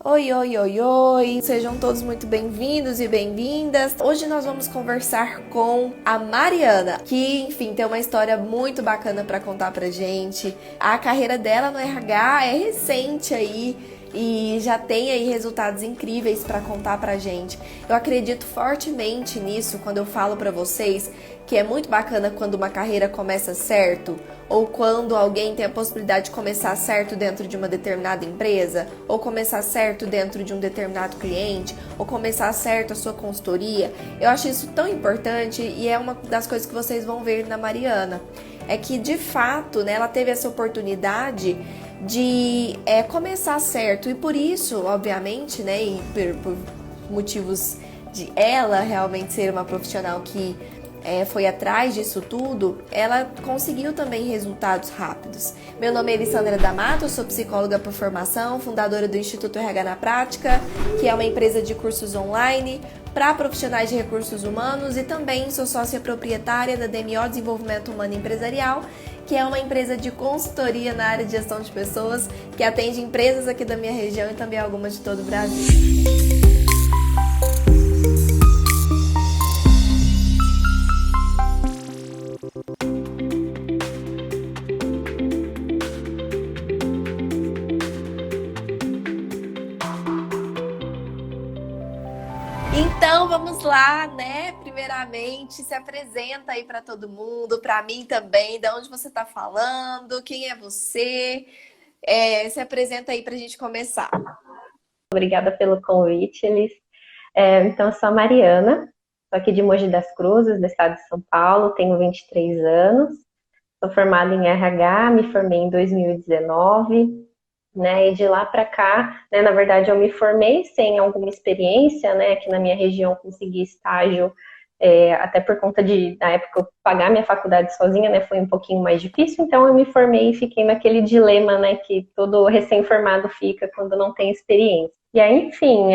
Oi, oi, oi, oi! Sejam todos muito bem-vindos e bem-vindas. Hoje nós vamos conversar com a Mariana, que, enfim, tem uma história muito bacana para contar pra gente. A carreira dela no RH é recente aí e já tem aí resultados incríveis para contar pra gente. Eu acredito fortemente nisso quando eu falo para vocês que é muito bacana quando uma carreira começa certo, ou quando alguém tem a possibilidade de começar certo dentro de uma determinada empresa, ou começar certo dentro de um determinado cliente, ou começar certo a sua consultoria. Eu acho isso tão importante e é uma das coisas que vocês vão ver na Mariana. É que, de fato, né, ela teve essa oportunidade de começar certo e por isso, obviamente, né, e por motivos de ela realmente ser uma profissional que foi atrás disso tudo, ela conseguiu também resultados rápidos. Meu nome é Elisandra D'Amato, sou psicóloga por formação, fundadora do Instituto RH na Prática, que é uma empresa de cursos online para profissionais de recursos humanos, e também sou sócia proprietária da DMO Desenvolvimento Humano Empresarial, que é uma empresa de consultoria na área de gestão de pessoas, que atende empresas aqui da minha região e também algumas de todo o Brasil. Então vamos lá, né? Primeiramente, se apresenta aí para todo mundo, para mim também, de onde você está falando, quem é você? Se apresenta aí para a gente começar. Obrigada pelo convite, Elis. Então, eu sou a Mariana, sou aqui de Mogi das Cruzes, do estado de São Paulo, tenho 23 anos, sou formada em RH, me formei em 2019, né, e de lá para cá, né, na verdade eu me formei sem alguma experiência, né, aqui na minha região consegui estágio, até por conta de, na época, eu pagar minha faculdade sozinha, né, foi um pouquinho mais difícil, então eu me formei e fiquei naquele dilema, né, que todo recém-formado fica quando não tem experiência. E aí, enfim,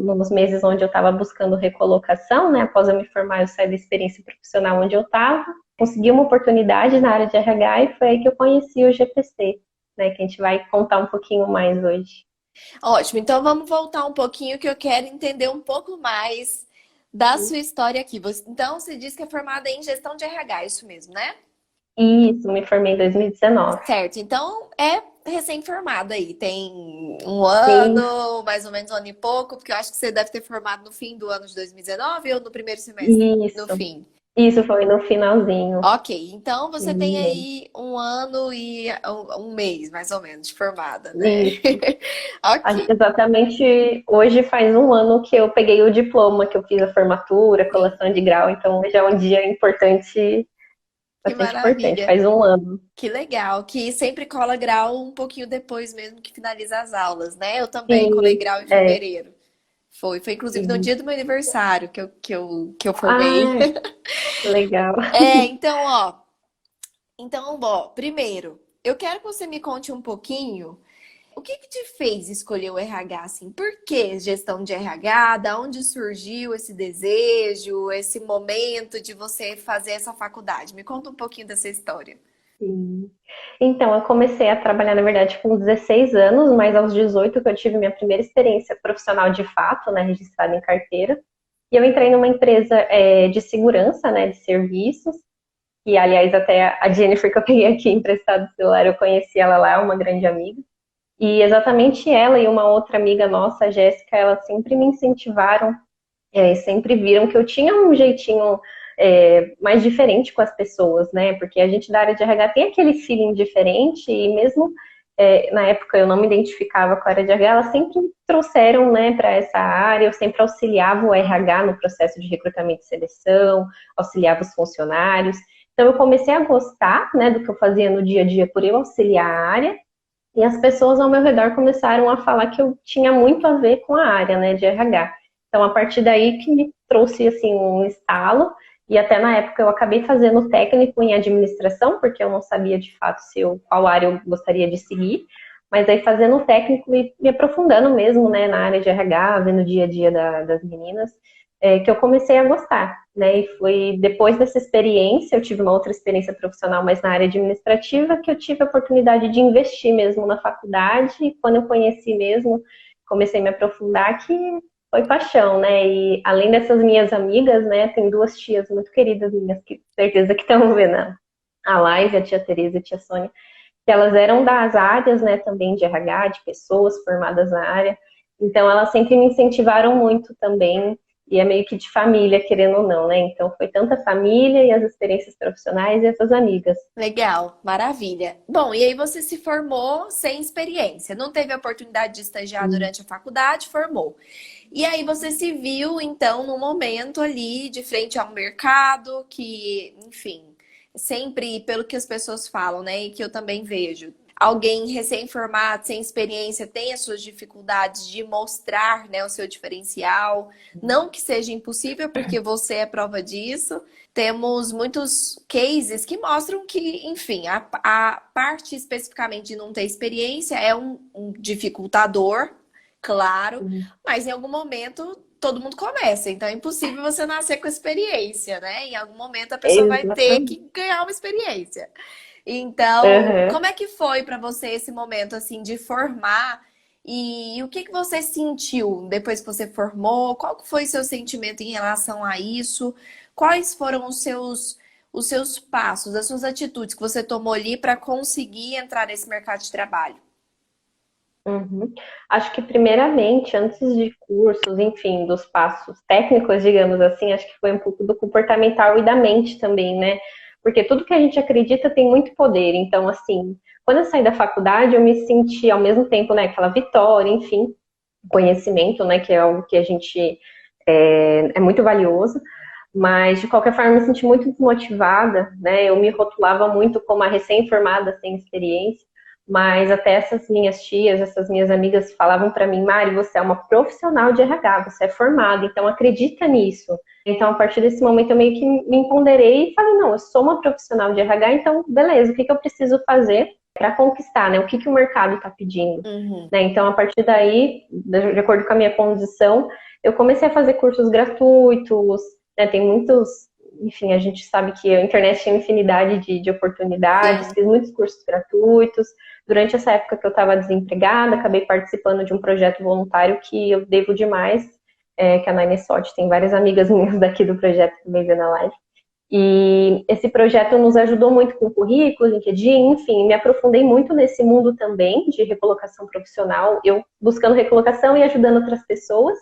nos meses onde eu estava buscando recolocação, né, após eu me formar, eu saí da experiência profissional onde eu estava, consegui uma oportunidade na área de RH e foi aí que eu conheci o GPC, né, que a gente vai contar um pouquinho mais hoje. Ótimo, então vamos voltar um pouquinho que eu quero entender um pouco mais da sua história aqui. Então você disse que é formada em gestão de RH, isso mesmo, né? Isso, me formei em 2019. Certo, então é recém-formada aí, tem um Sim, ano, mais ou menos um ano e pouco, porque eu acho que você deve ter formado no fim do ano de 2019 ou no primeiro semestre? No isso. fim. Isso foi no finalzinho. Ok, então você tem Isso. aí um ano e um mês, mais ou menos, de formada, né? Isso. Ok, Exatamente hoje faz um ano que eu peguei o diploma, que eu fiz a formatura, sim, colação de grau, então hoje é um dia importante, que bastante importante, maravilha. faz um ano. Que legal, que sempre cola grau um pouquinho depois mesmo que finaliza as aulas, né? Eu também colei Sim, grau em é. fevereiro. Foi inclusive no Sim. dia do meu aniversário que eu formei. Ah, legal. Então, ó, primeiro, eu quero que você me conte um pouquinho o que que te fez escolher o RH, assim? Por que gestão de RH? Da onde surgiu esse desejo, esse momento de você fazer essa faculdade? Me conta um pouquinho dessa história. Sim. Então, eu comecei a trabalhar, na verdade, com 16 anos, mas aos 18 que eu tive minha primeira experiência profissional de fato, né, registrada em carteira. E eu entrei numa empresa de segurança, né, de serviços, e aliás até a Jennifer que eu peguei aqui emprestado o celular, eu conheci ela lá, uma grande amiga. E exatamente ela e uma outra amiga nossa, a Jéssica, elas sempre me incentivaram, sempre viram que eu tinha um jeitinho mais diferente com as pessoas, né? Porque a gente da área de RH tem aquele feeling diferente e mesmo na época eu não me identificava com a área de RH, elas sempre me trouxeram, né, para essa área. Eu sempre auxiliava o RH no processo de recrutamento e seleção, auxiliava os funcionários. Então eu comecei a gostar, né, do que eu fazia no dia a dia por eu auxiliar a área. E as pessoas ao meu redor começaram a falar que eu tinha muito a ver com a área, né, de RH. Então, a partir daí que me trouxe, assim, um estalo. E até na época eu acabei fazendo técnico em administração, porque eu não sabia de fato qual área eu gostaria de seguir. Mas aí fazendo técnico e me aprofundando mesmo, né, na área de RH, vendo o dia a dia das meninas, que eu comecei a gostar, né? E foi depois dessa experiência, eu tive uma outra experiência profissional, mas na área administrativa, que eu tive a oportunidade de investir mesmo na faculdade. E quando eu conheci mesmo comecei a me aprofundar, que foi paixão, né? E além dessas minhas amigas, né, tem duas tias muito queridas minhas, que certeza que estão vendo a live, a tia Tereza e a tia Sônia, que elas eram das áreas, né, também de RH, de pessoas formadas na área. Então, elas sempre me incentivaram muito também, e é meio que de família, querendo ou não, né? Então, foi tanta família e as experiências profissionais e essas amigas. Legal, maravilha. Bom, e aí você se formou sem experiência, não teve a oportunidade de estagiar durante a faculdade, formou. E aí você se viu, então, num momento ali de frente ao mercado, que, enfim, sempre, pelo que as pessoas falam, né, e que eu também vejo, alguém recém-formado, sem experiência, tem as suas dificuldades de mostrar, né, o seu diferencial. Não que seja impossível, porque você é prova disso. Temos muitos cases que mostram que, enfim, a parte especificamente de não ter experiência é um dificultador, claro, mas em algum momento todo mundo começa, então é impossível você nascer com experiência, né? Em algum momento a pessoa vai ter Exatamente. que ganhar uma experiência. Então, Uhum. como é que foi para você esse momento assim de formar e o que que você sentiu depois que você formou? Qual que foi seu sentimento em relação a isso? Quais foram os seus passos, as suas atitudes que você tomou ali para conseguir entrar nesse mercado de trabalho? Uhum. Acho que primeiramente, antes de cursos, enfim, dos passos técnicos, digamos assim, acho que foi um pouco do comportamental e da mente também, né? Porque tudo que a gente acredita tem muito poder. Então, assim, quando eu saí da faculdade, eu me senti ao mesmo tempo, né, aquela vitória, enfim, conhecimento, né, que é algo que a gente é muito valioso. Mas, de qualquer forma, eu me senti muito desmotivada, né? Eu me rotulava muito como a recém-formada sem experiência, mas até essas minhas tias, essas minhas amigas falavam para mim, Mari, você é uma profissional de RH, você é formada, então acredita nisso. Então, a partir desse momento, eu meio que me empoderei e falei, não, eu sou uma profissional de RH, então, beleza, o que eu preciso fazer para conquistar, né? O que o mercado está pedindo? Uhum. Né? Então, a partir daí, de acordo com a minha condição, eu comecei a fazer cursos gratuitos, né? Tem muitos, enfim, a gente sabe que a internet tem infinidade de oportunidades, Sim. fiz muitos cursos gratuitos. Durante essa época que eu estava desempregada, acabei participando de um projeto voluntário que eu devo demais, que é a Nine Sot. Tem várias amigas minhas daqui do projeto que vem vendo a live. E esse projeto nos ajudou muito com currículo, LinkedIn, enfim, me aprofundei muito nesse mundo também de recolocação profissional, eu buscando recolocação e ajudando outras pessoas.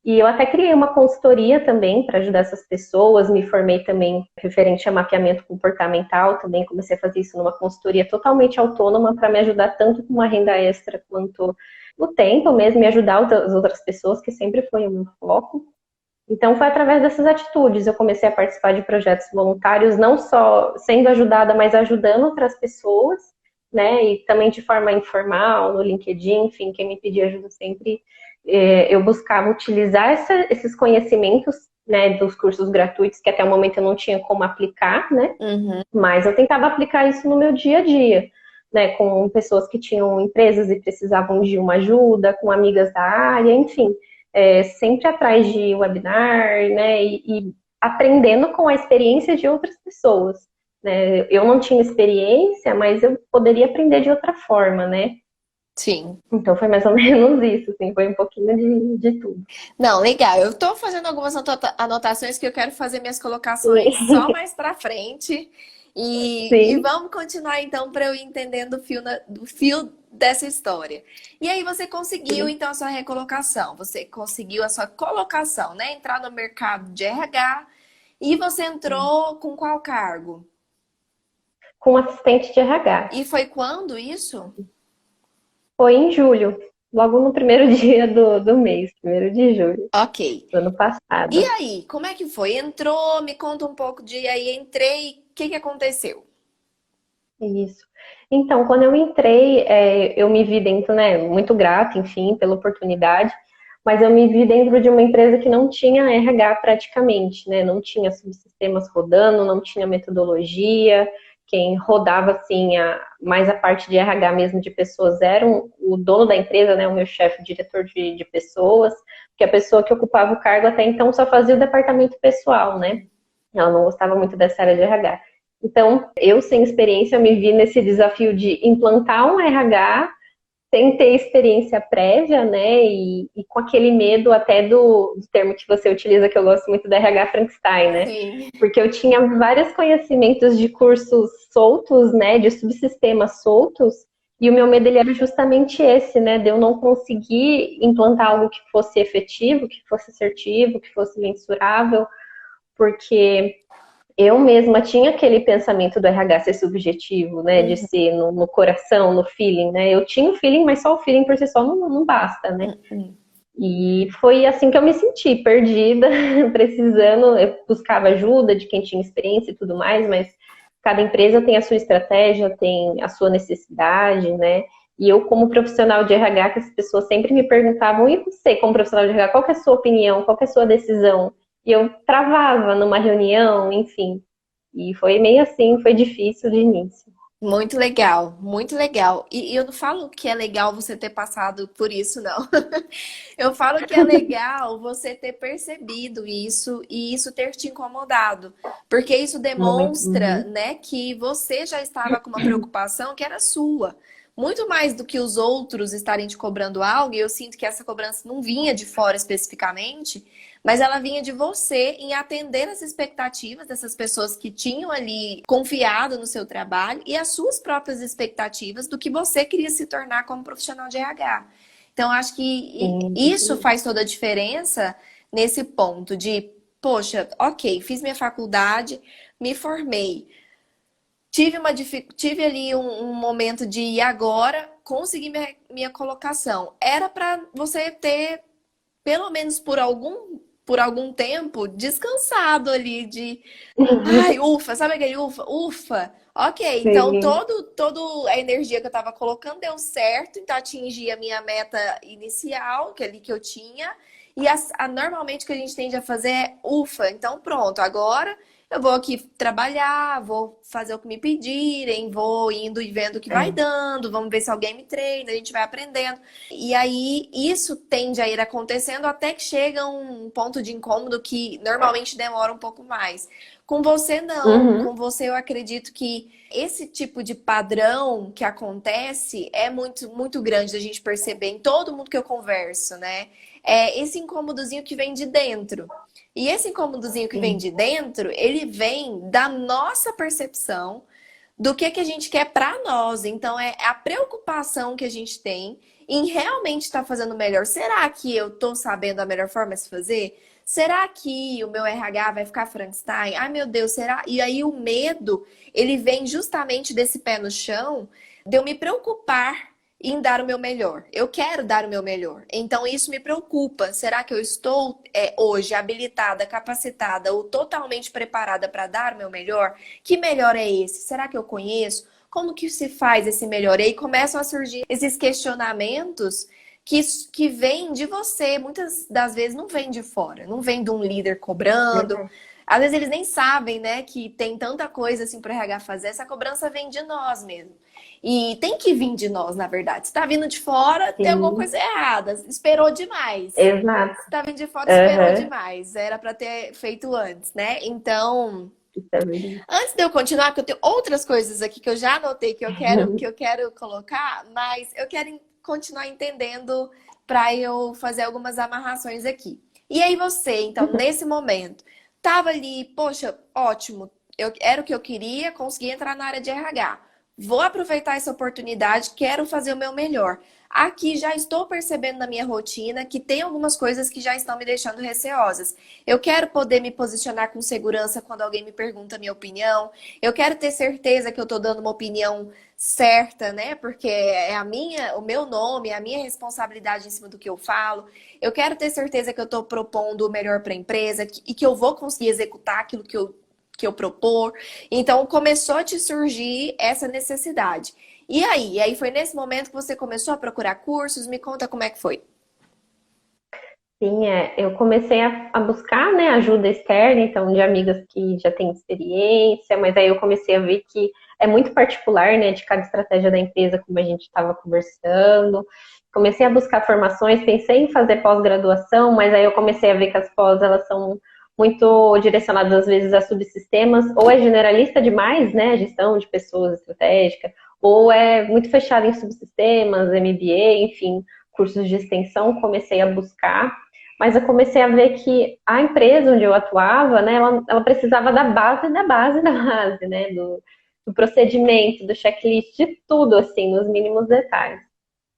E eu até criei uma consultoria também para ajudar essas pessoas, me formei também referente a mapeamento comportamental, também comecei a fazer isso numa consultoria totalmente autônoma para me ajudar tanto com uma renda extra quanto no tempo mesmo, me ajudar as outras pessoas, que sempre foi o meu foco. Então foi através dessas atitudes, eu comecei a participar de projetos voluntários, não só sendo ajudada, mas ajudando outras pessoas, né, e também de forma informal, no LinkedIn, enfim, quem me pedia ajuda sempre eu buscava utilizar esses conhecimentos, né, dos cursos gratuitos, que até o momento eu não tinha como aplicar, né, Uhum. mas eu tentava aplicar isso no meu dia a dia, né, com pessoas que tinham empresas e precisavam de uma ajuda, com amigas da área, enfim, sempre atrás de webinar, né, e aprendendo com a experiência de outras pessoas, né. Eu não tinha experiência, mas eu poderia aprender de outra forma, né. Sim. Então foi mais ou menos isso, assim, foi um pouquinho de tudo. Não, legal. Eu tô fazendo algumas anotações que eu quero fazer minhas colocações só mais pra frente. E Sim, vamos continuar então para eu ir entendendo do fio dessa história. E aí você conseguiu sim. então a sua recolocação, você conseguiu a sua colocação, né? Entrar no mercado de RH e você entrou com qual cargo? Com assistente de RH. E foi quando isso? Foi em julho, logo no primeiro dia do mês, 1º de julho, Ok. do ano E passado. aí, como é que foi? Entrou, me conta um pouco de aí, entrei, o que que aconteceu? Isso. Então, quando eu entrei, eu me vi dentro, né, muito grata, enfim, pela oportunidade, mas eu me vi dentro de uma empresa que não tinha RH praticamente, né, não tinha subsistemas rodando, não tinha metodologia, quem rodava, assim, mais a parte de RH mesmo de pessoas era o dono da empresa, né, o meu chefe, o diretor de pessoas, que a pessoa que ocupava o cargo até então só fazia o departamento pessoal, né, ela não gostava muito dessa área de RH. Então, eu sem experiência me vi nesse desafio de implantar um RH sem ter experiência prévia, né? E com aquele medo até do termo que você utiliza, que eu gosto muito, da RH Frankenstein, né? Sim. Porque eu tinha vários conhecimentos de cursos soltos, né? De subsistemas soltos, e o meu medo ele era justamente esse, né? De eu não conseguir implantar algo que fosse efetivo, que fosse assertivo, que fosse mensurável, porque eu mesma tinha aquele pensamento do RH ser subjetivo, né? De ser no coração, no feeling, né? Eu tinha o feeling, mas só o feeling por si só não basta, né? E foi assim que eu me senti, perdida, precisando. Eu buscava ajuda de quem tinha experiência e tudo mais, mas cada empresa tem a sua estratégia, tem a sua necessidade, né? E eu, como profissional de RH, que as pessoas sempre me perguntavam, e você, como profissional de RH, qual que é a sua opinião, qual que é a sua decisão? E eu travava numa reunião, enfim. E foi meio assim, foi difícil de início. Muito legal, muito legal. E eu não falo que é legal você ter passado por isso, não. Eu falo que é legal você ter percebido isso e isso ter te incomodado, porque isso Muito. demonstra, né, que você já estava com uma preocupação que era sua. Muito mais do que os outros estarem te cobrando algo, e eu sinto que essa cobrança não vinha de fora especificamente, mas ela vinha de você em atender as expectativas dessas pessoas que tinham ali confiado no seu trabalho e as suas próprias expectativas do que você queria se tornar como profissional de RH. Então, acho que isso faz toda a diferença nesse ponto de, poxa, ok, fiz minha faculdade, me formei, tive ali um momento de e agora consegui minha colocação. Era para você ter, pelo menos por algum tempo, descansado ali de ai, ufa, sabe aquele ufa? Ufa. Ok, então Sim. toda a energia que eu tava colocando deu certo, então atingi a minha meta inicial, que ali que eu tinha. E normalmente o que a gente tende a fazer é ufa, então pronto, agora eu vou aqui trabalhar, vou fazer o que me pedirem, vou indo e vendo o que vai dando, vamos ver se alguém me treina, a gente vai aprendendo. E aí isso tende a ir acontecendo até que chega um ponto de incômodo que normalmente demora um pouco mais. Com você, não. Uhum. Com você, eu acredito que esse tipo de padrão que acontece é muito, muito grande da gente perceber em todo mundo que eu converso, né? É esse incômodozinho que vem de dentro. E esse incômodozinho que vem Sim. de dentro, ele vem da nossa percepção do que a gente quer para nós. Então, é a preocupação que a gente tem em realmente estar fazendo melhor. Será que eu estou sabendo a melhor forma de se fazer? Será que o meu RH vai ficar Frankenstein? Ai, meu Deus, será? E aí o medo, ele vem justamente desse pé no chão, de eu me preocupar em dar o meu melhor. Eu quero dar o meu melhor. Então isso me preocupa. Será que eu estou hoje habilitada, capacitada ou totalmente preparada para dar o meu melhor? Que melhor é esse? Será que eu conheço? Como que se faz esse melhor? E aí começam a surgir esses questionamentos que vem de você, muitas das vezes não vem de fora, não vem de um líder cobrando. Às vezes eles nem sabem, né, que tem tanta coisa assim para o RH fazer, essa cobrança vem de nós mesmo. E tem que vir de nós, na verdade. Se tá vindo de fora, tem alguma Sim. coisa errada, esperou demais. Exato. Se tá vindo de fora, esperou Uhum. demais. Era para ter feito antes, né? Então, Isso é verdade. antes de eu continuar, porque eu tenho outras coisas aqui que eu já anotei que eu quero colocar, mas eu quero continuar entendendo para eu fazer algumas amarrações aqui. E aí você, então, nesse momento, tava ali, poxa, ótimo, era o que eu queria, consegui entrar na área de RH. Vou aproveitar essa oportunidade, quero fazer o meu melhor. Aqui já estou percebendo na minha rotina que tem algumas coisas que já estão me deixando receosas. Eu quero poder me posicionar com segurança quando alguém me pergunta a minha opinião. Eu quero ter certeza que eu estou dando uma opinião certa, né? Porque é o meu nome, é a minha responsabilidade em cima do que eu falo. Eu quero ter certeza que eu estou propondo o melhor para a empresa e que eu vou conseguir executar aquilo que eu propor. Então começou a te surgir essa necessidade. E aí foi nesse momento que você começou a procurar cursos? Me conta como é que foi. Sim, eu comecei a buscar, né, ajuda externa, então, de amigas que já têm experiência, mas aí eu comecei a ver que é muito particular, né, de cada estratégia da empresa, como a gente estava conversando. Comecei a buscar formações, pensei em fazer pós-graduação, mas aí eu comecei a ver que as pós, elas são muito direcionadas, às vezes, a subsistemas, ou é generalista demais, né, gestão de pessoas estratégica, ou é muito fechado em subsistemas, MBA, enfim, cursos de extensão, comecei a buscar, mas eu comecei a ver que a empresa onde eu atuava, né, ela precisava da base, da base, da base, né, do procedimento, do checklist, de tudo, assim, nos mínimos detalhes.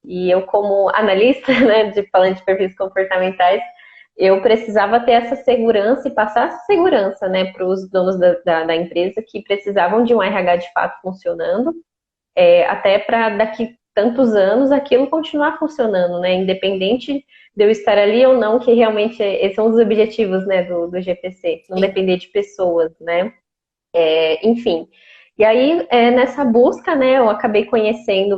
E eu, como analista, né, falando de perfis comportamentais, eu precisava ter essa segurança e passar essa segurança, né, para os donos da empresa que precisavam de um RH de fato funcionando, até para daqui tantos anos aquilo continuar funcionando, né, independente de eu estar ali ou não, que realmente esses são os objetivos, né, do GPC, não Sim. depender de pessoas, né, enfim. E aí, nessa busca, né, eu acabei conheci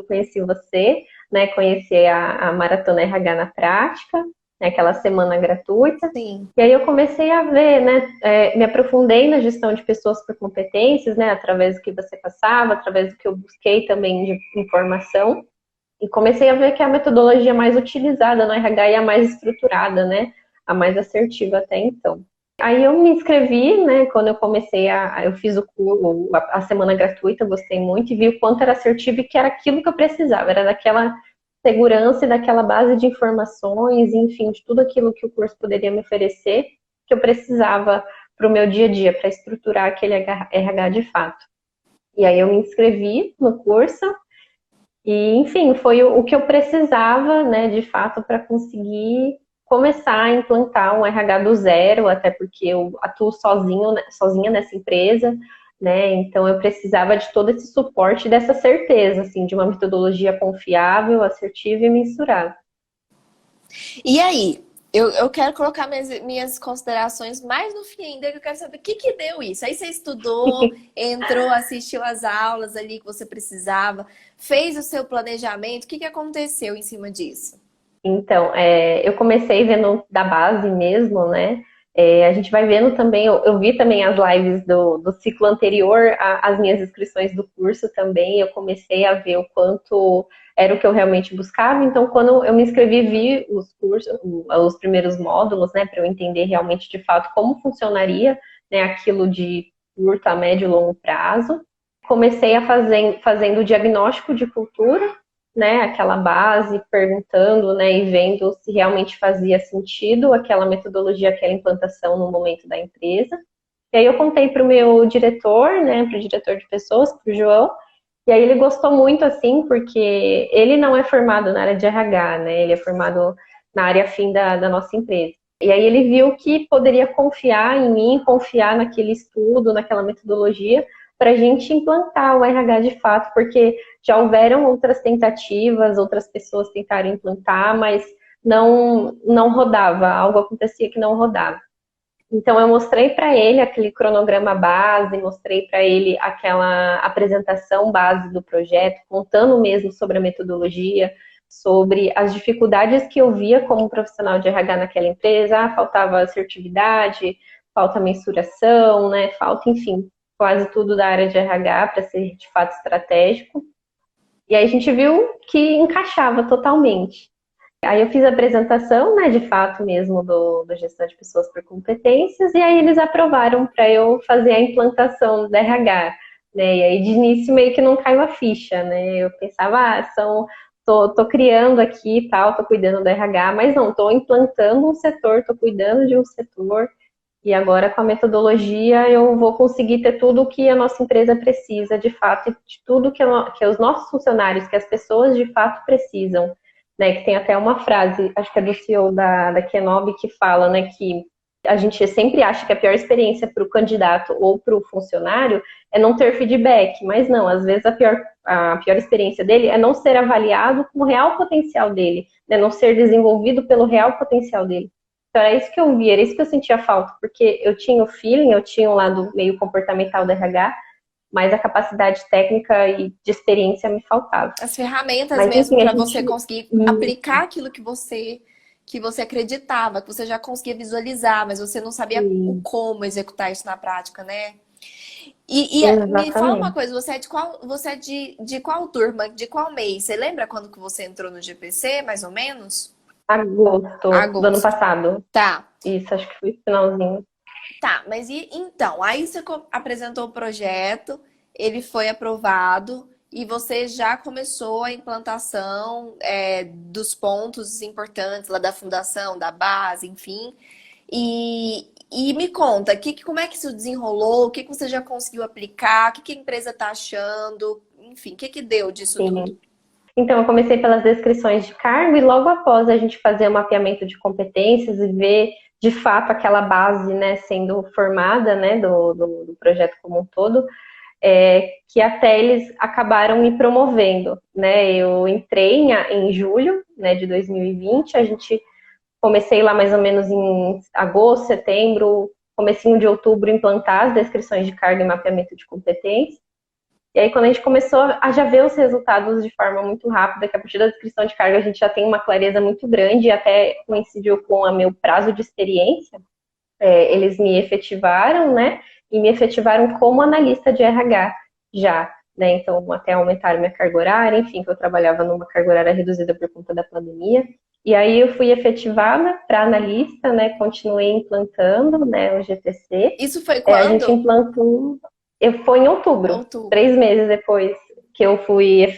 você, né, conheci a Maratona RH na prática, né, aquela semana gratuita. Sim. E aí eu comecei a ver, né, me aprofundei na gestão de pessoas por competências, né, através do que você passava, através do que eu busquei também de informação. E comecei a ver que a metodologia mais utilizada no RH é a mais estruturada, né, a mais assertiva até então. Aí eu me inscrevi, né, quando eu comecei eu fiz a semana gratuita, gostei muito e vi o quanto era assertivo e que era aquilo que eu precisava, era daquela segurança e daquela base de informações, enfim, de tudo aquilo que o curso poderia me oferecer, que eu precisava para o meu dia a dia, para estruturar aquele RH de fato. E aí eu me inscrevi no curso e, enfim, foi o que eu precisava, né, de fato, para conseguir começar a implantar um RH do zero, até porque eu atuo sozinha nessa empresa, né? Então eu precisava de todo esse suporte, dessa certeza, assim, de uma metodologia confiável, assertiva e mensurável. E aí, eu quero colocar minhas considerações mais no fim ainda, que eu quero saber o que que deu isso. Aí você estudou, entrou, assistiu às aulas ali que você precisava, fez o seu planejamento, o que que aconteceu em cima disso? Então, eu comecei vendo da base mesmo, né? A gente vai vendo também, eu vi também as lives do ciclo anterior às minhas inscrições do curso também, eu comecei a ver o quanto era o que eu realmente buscava, então quando eu me inscrevi, vi os cursos, os primeiros módulos, né, para eu entender realmente de fato como funcionaria, né, aquilo de curto, a médio e longo prazo. Comecei a fazendo o diagnóstico de cultura, né, aquela base, perguntando, né, e vendo se realmente fazia sentido aquela metodologia, aquela implantação no momento da empresa. E aí eu contei para o meu diretor, né, para o diretor de pessoas, para o João, e aí ele gostou muito, assim, porque ele não é formado na área de RH, né, ele é formado na área afim da nossa empresa. E aí ele viu que poderia confiar em mim, confiar naquele estudo, naquela metodologia, para a gente implantar o RH de fato, porque já houveram outras tentativas, outras pessoas tentaram implantar, mas não rodava, algo acontecia que não rodava. Então eu mostrei para ele aquele cronograma base, mostrei para ele aquela apresentação base do projeto, contando mesmo sobre a metodologia, sobre as dificuldades que eu via como profissional de RH naquela empresa. Faltava assertividade, falta mensuração, né? Falta, enfim, quase tudo da área de RH para ser de fato estratégico. E aí a gente viu que encaixava totalmente. Aí eu fiz a apresentação, né, de fato mesmo, do gestão de pessoas por competências, e aí eles aprovaram para eu fazer a implantação da RH, né, e aí de início meio que não caiu a ficha, né, eu pensava, tô criando aqui e tal, tô cuidando da RH, mas não, tô implantando um setor, tô cuidando de um setor, e agora com a metodologia eu vou conseguir ter tudo o que a nossa empresa precisa, de fato, e de tudo que os nossos funcionários, que as pessoas de fato precisam, né, que tem até uma frase, acho que é do CEO da Kenobi, que fala, né, que a gente sempre acha que a pior experiência para o candidato ou para o funcionário é não ter feedback, mas não, às vezes a pior experiência dele é não ser avaliado com o real potencial dele, né, não ser desenvolvido pelo real potencial dele. Então era isso que eu via, era isso que eu sentia falta, porque eu tinha o feeling, eu tinha o lado meio comportamental da RH, mas a capacidade técnica e de experiência me faltava. As ferramentas Mas mesmo enfim, a para você gente. conseguir aplicar aquilo que você acreditava, que você já conseguia visualizar, mas você não sabia o Sim, como executar isso na prática, né? E me fala uma exatamente. coisa, você é de qual turma, de qual mês? Você lembra quando que você entrou no GPC, mais ou menos? Agosto do ano Agosto. passado. Tá, Isso, acho que foi finalzinho. tá, mas e então? Aí você apresentou o projeto, ele foi aprovado. e você já começou a implantação dos pontos importantes lá da fundação, da base, enfim. E me conta, como é que isso desenrolou? O que você já conseguiu aplicar? O que a empresa está achando? Enfim, o que deu disso tudo? Sim. Então, eu comecei pelas descrições de cargo e logo após a gente fazer o mapeamento de competências e ver de fato aquela base, né, sendo formada, né, do projeto como um todo, que até eles acabaram me promovendo, né? Eu entrei em julho, né, de 2020, a gente comecei lá mais ou menos em agosto, setembro, comecinho de outubro, implantar as descrições de carga e mapeamento de competências. E aí, quando a gente começou a já ver os resultados de forma muito rápida, que a partir da descrição de carga a gente já tem uma clareza muito grande, e até coincidiu com o meu prazo de experiência, eles me efetivaram, né? E me efetivaram como analista de RH já, né? Então, até aumentaram minha carga horária, enfim, que eu trabalhava numa carga horária reduzida por conta da pandemia. E aí eu fui efetivada para analista, né? Continuei implantando, né, o GTC. Isso foi A gente quando? implantou, foi em outubro, Outubro. 3 meses depois que eu fui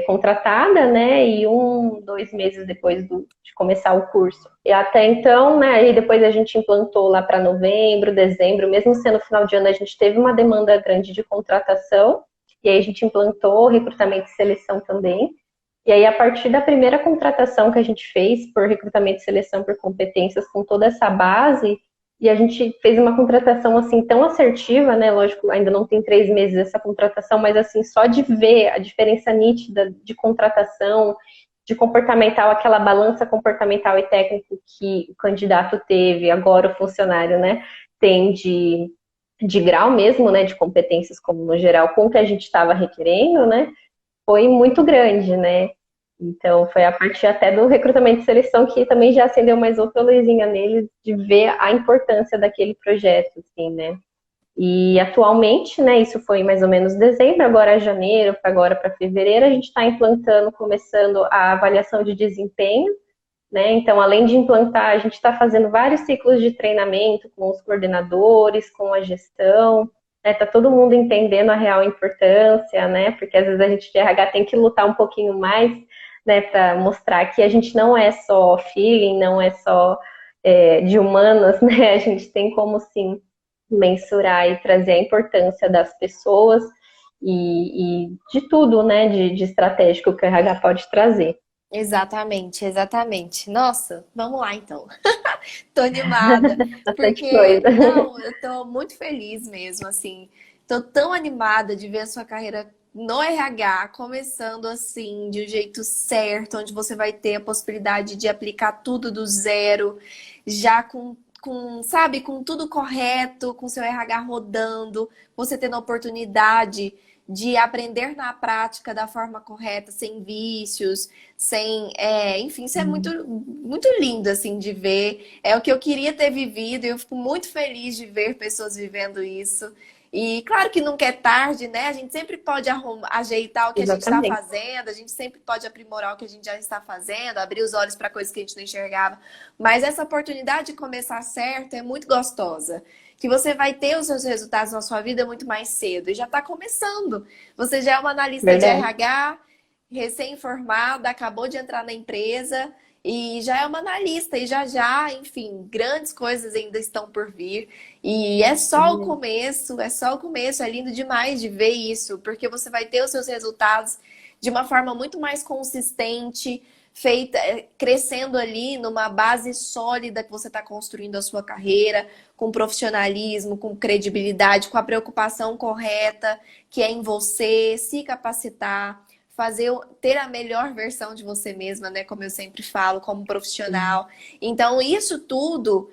contratada, né? E 2 meses depois de começar o curso. E até então, né? Aí depois a gente implantou lá para novembro, dezembro, mesmo sendo final de ano, a gente teve uma demanda grande de contratação. E aí a gente implantou recrutamento e seleção também. E aí, a partir da primeira contratação que a gente fez por recrutamento e seleção por competências, com toda essa base, e a gente fez uma contratação assim tão assertiva, né? Lógico, ainda não tem 3 meses essa contratação, mas assim, só de ver a diferença nítida de contratação, de comportamental, aquela balança comportamental e técnico que o candidato teve, agora o funcionário, né, tem de grau mesmo, né, de competências como no geral, com o que a gente estava requerendo, né? Foi muito grande, né? Então, foi a partir até do recrutamento e seleção que também já acendeu mais outra luzinha neles de ver a importância daquele projeto, assim, né? E atualmente, né, isso foi mais ou menos dezembro, agora é janeiro, agora para fevereiro, a gente está implantando, começando a avaliação de desempenho, né? Então, além de implantar, a gente está fazendo vários ciclos de treinamento com os coordenadores, com a gestão, né? Tá todo mundo entendendo a real importância, né? Porque às vezes a gente de RH tem que lutar um pouquinho mais, né, para mostrar que a gente não é só feeling, não é só de humanas, né? A gente tem como sim mensurar e trazer a importância das pessoas e de tudo, né, de estratégico que o RH pode trazer. Exatamente, exatamente. Nossa, vamos lá então. Tô animada, Bastante porque, coisa. não, eu tô muito feliz mesmo, assim. Tô tão animada de ver a sua carreira no RH começando assim, de um jeito certo, onde você vai ter a possibilidade de aplicar tudo do zero, já sabe, com tudo correto, com seu RH rodando, você tendo a oportunidade de aprender na prática da forma correta, sem vícios, enfim, isso é muito lindo assim de ver. É o que eu queria ter vivido e eu fico muito feliz de ver pessoas vivendo isso. E claro que nunca é tarde, né? A gente sempre pode ajeitar o que a gente está Exatamente. fazendo, a gente sempre pode aprimorar o que a gente já está fazendo, abrir os olhos para coisas que a gente não enxergava. Mas essa oportunidade de começar certo é muito gostosa. Que você vai ter os seus resultados na sua vida muito mais cedo. E já está começando. Você já é uma analista de Verdade. RH, recém-formada, acabou de entrar na empresa e já é uma analista. E já já, enfim, grandes coisas ainda estão por vir. E é só o começo, é só o começo. É lindo demais de ver isso, porque você vai ter os seus resultados de uma forma muito mais consistente, feita, crescendo ali numa base sólida que você está construindo a sua carreira, com profissionalismo, com credibilidade, com a preocupação correta, que é em você, se capacitar, ter a melhor versão de você mesma, né? Como eu sempre falo, como profissional. Então, isso tudo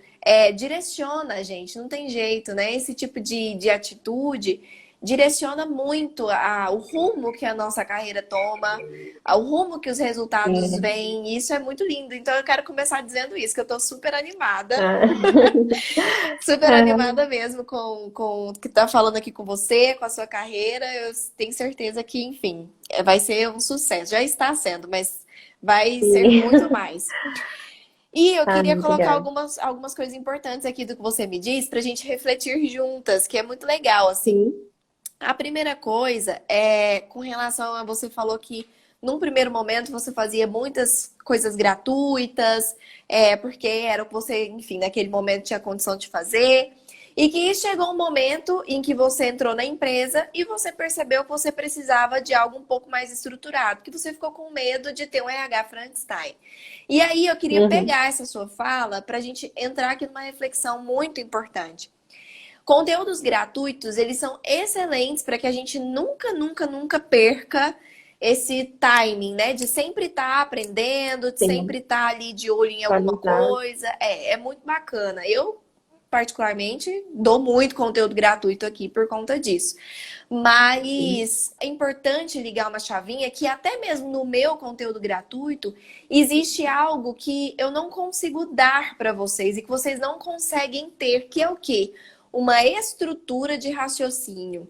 direciona a gente, não tem jeito, né? Esse tipo de atitude direciona muito o rumo que a nossa carreira toma, o rumo que os resultados Sim. vêm. E isso é muito lindo. Então eu quero começar dizendo isso, que eu tô super animada, Ah. super Ah, animada mesmo com o que tá falando aqui com você, com a sua carreira. Eu tenho certeza que, enfim, vai ser um sucesso. Já está sendo, mas vai ser sim. muito mais. E eu Ah, queria colocar obrigada. algumas coisas importantes aqui do que você me diz pra gente refletir juntas, que é muito legal, assim. Sim. A primeira coisa é com relação a você falou que num primeiro momento você fazia muitas coisas gratuitas, porque era o que você, enfim, naquele momento tinha condição de fazer. E que chegou um momento em que você entrou na empresa e você percebeu que você precisava de algo um pouco mais estruturado, que você ficou com medo de ter um RH Frankenstein. E aí eu queria Uhum. pegar essa sua fala para a gente entrar aqui numa reflexão muito importante. Conteúdos gratuitos, eles são excelentes para que a gente nunca, nunca, nunca perca esse timing, né? De sempre estar aprendendo, de Sim, sempre estar ali de olho em alguma atualizar. coisa. É muito bacana. Eu, particularmente, dou muito conteúdo gratuito aqui por conta disso. Sim, Mas é importante ligar uma chavinha que até mesmo no meu conteúdo gratuito existe algo que eu não consigo dar para vocês e que vocês não conseguem ter, que é o quê? Uma estrutura de raciocínio.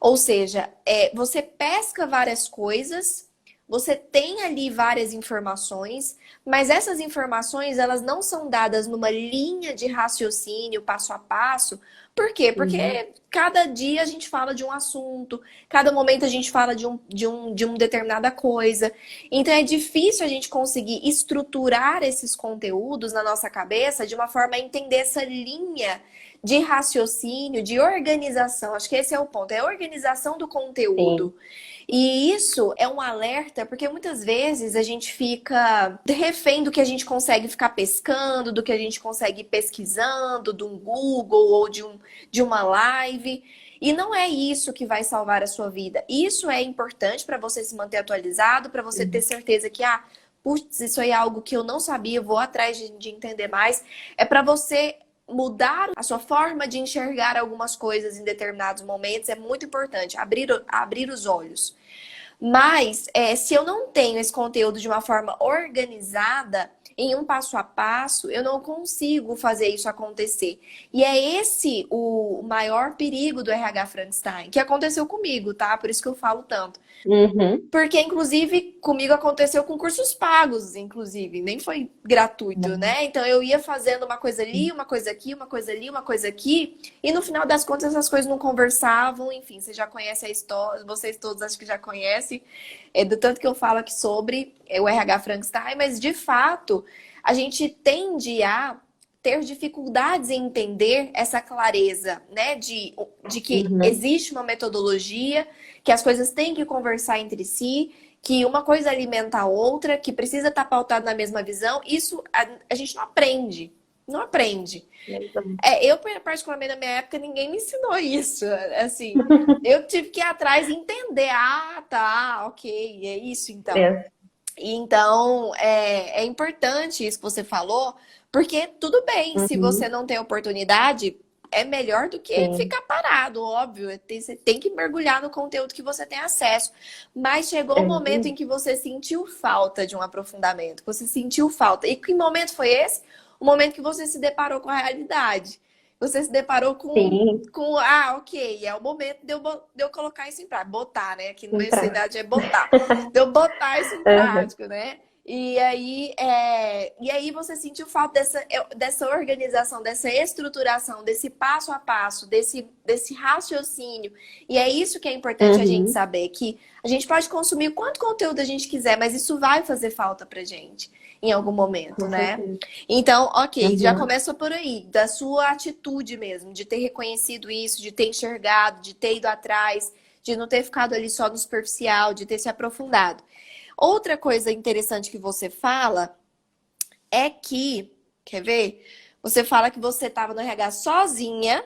Ou seja, você pesca várias coisas, você tem ali várias informações, mas essas informações elas não são dadas numa linha de raciocínio passo a passo. Por quê? uhum, Porque cada dia a gente fala de um assunto, cada momento a gente fala de uma determinada coisa. Então é difícil a gente conseguir estruturar esses conteúdos na nossa cabeça de uma forma a entender essa linha de raciocínio, de organização. Acho que esse é o ponto, é a organização do sim, conteúdo. E isso é um alerta, porque muitas vezes a gente fica refém do que a gente consegue ficar pescando, do que a gente consegue ir pesquisando, de um Google ou de uma live. E não é isso que vai salvar a sua vida. Isso é importante para você se manter atualizado, para você ter uhum, certeza que, putz, isso aí é algo que eu não sabia, eu vou atrás de entender mais. É para você mudar a sua forma de enxergar algumas coisas em determinados momentos é muito importante, abrir os olhos. Mas se eu não tenho esse conteúdo de uma forma organizada, em um passo a passo, eu não consigo fazer isso acontecer. E é esse o maior perigo do RH Frankenstein, que aconteceu comigo, tá? Por isso que eu falo tanto. uhum, Porque, inclusive, comigo aconteceu com cursos pagos, inclusive, nem foi gratuito, uhum, né? Então eu ia fazendo uma coisa ali, uma coisa aqui, uma coisa ali, uma coisa aqui, e no final das contas essas coisas não conversavam, enfim, você já conhece a história, vocês todos acho que já conhecem, do tanto que eu falo aqui sobre o RH Frankenstein, mas de fato a gente tende a ter dificuldades em entender essa clareza, né? De que uhum. existe uma metodologia, que as coisas têm que conversar entre si, que uma coisa alimenta a outra, que precisa estar pautado na mesma visão. Isso a gente não aprende. Não aprende. Exato. Eu, particularmente na minha época, ninguém me ensinou isso. Assim, eu tive que ir atrás e entender. Ah, tá, ok, é isso então. É, E então, é importante isso que você falou, porque tudo bem, se você uhum, não tem oportunidade, é melhor do que sim, ficar parado, óbvio. Você tem que mergulhar no conteúdo que você tem acesso. Mas chegou o momento em exatamente. que você sentiu falta de um aprofundamento, você sentiu falta. E que momento foi esse? O momento que você se deparou com a realidade. Você se deparou Sim, ok, é o momento de eu colocar isso em prática. Botar, né? Aqui no meu entrar. cidade é botar de eu botar isso em Uhum, prática, né? E aí você sentiu falta dessa organização, dessa estruturação, desse passo a passo, desse raciocínio. E é isso que é importante a gente uhum, saber, que a gente pode consumir quanto conteúdo a gente quiser, mas isso vai fazer falta pra gente em algum momento, com né? certeza. Então, ok, já Uhum, começa por aí, da sua atitude mesmo, de ter reconhecido isso, de ter enxergado, de ter ido atrás, de não ter ficado ali só no superficial, de ter se aprofundado. Outra coisa interessante que você fala é que, quer ver? Você fala que você estava no RH sozinha,